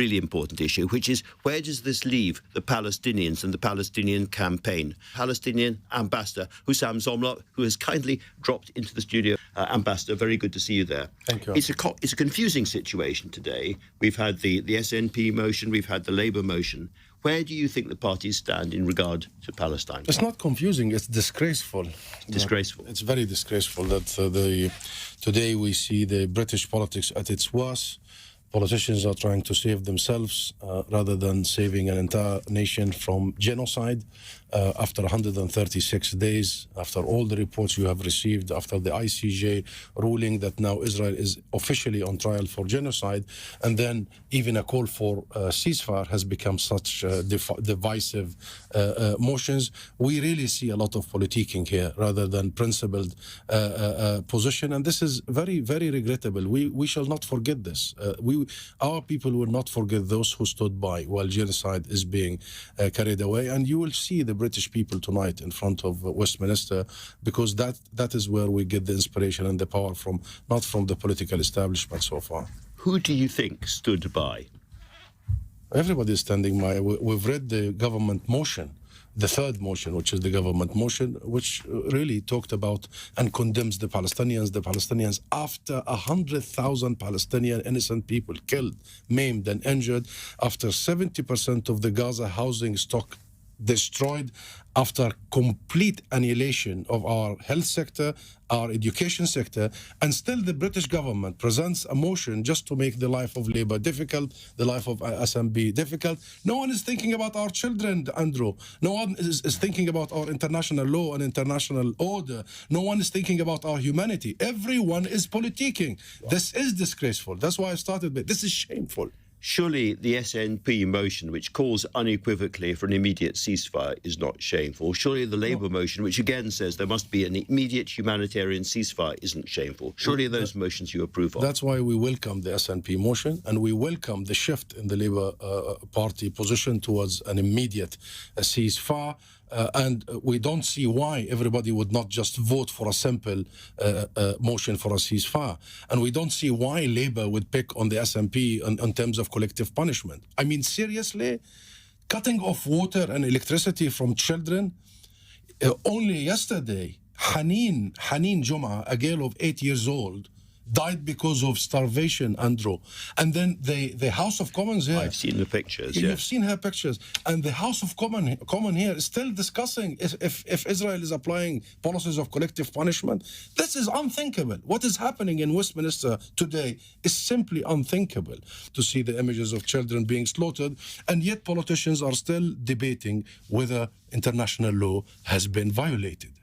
really important issue, which is where does this leave the Palestinians and the Palestinian campaign? Palestinian ambassador Hussam Zomlot, who has kindly dropped into the studio. Ambassador, very good to see you there. Thank you. It's a confusing situation today. We've had the SNP motion, we've had the Labour motion. Where do you think the parties stand in regard to Palestine? It's not confusing, it's disgraceful. Disgraceful. It's very disgraceful that today we see the British politics at its worst. Politicians are trying to save themselves rather than saving an entire nation from genocide. After 136 days, after all the reports you have received, after the ICJ ruling that now Israel is officially on trial for genocide, and then even a call for ceasefire has become such divisive motions, we really see a lot of politicking here rather than principled position, and this is very, very regrettable. We shall not forget this. Our people will not forget those who stood by while genocide is being carried away, and you will see the British people tonight in front of Westminster, because that is where we get the inspiration and the power from, not from the political establishment so far. Who do you think stood by? Everybody is standing by. We've read the government motion, the third motion, which is the government motion, which really talked about and condemns the Palestinians after 100,000 Palestinian innocent people killed, maimed and injured, after 70% of the Gaza housing stock destroyed, after complete annihilation of our health sector, our education sector, and still the British government presents a motion just to make the life of Labour difficult, the life of SNP difficult. No one is thinking about our children, Andrew. No one is thinking about our international law and international order. No one is thinking about our humanity. Everyone is politicking. This is disgraceful. That's why I started with this is shameful. Surely the SNP motion, which calls unequivocally for an immediate ceasefire, is not shameful. Surely the Labour motion, which again says there must be an immediate humanitarian ceasefire, isn't shameful. Surely those motions you approve of. That's why we welcome the SNP motion, and we welcome the shift in the Labour Party position towards an immediate ceasefire. And we don't see why everybody would not just vote for a simple motion for a ceasefire. And we don't see why Labour would pick on the SNP in terms of collective punishment. I mean, seriously? Cutting off water and electricity from children? Only yesterday, Haneen Juma, a girl of 8 years old, died because of starvation, Andrew. And then the House of Commons here... I've seen the pictures, yes. You've seen her pictures. And the House of Commons here is still discussing if Israel is applying policies of collective punishment. This is unthinkable. What is happening in Westminster today is simply unthinkable, to see the images of children being slaughtered, and yet politicians are still debating whether international law has been violated.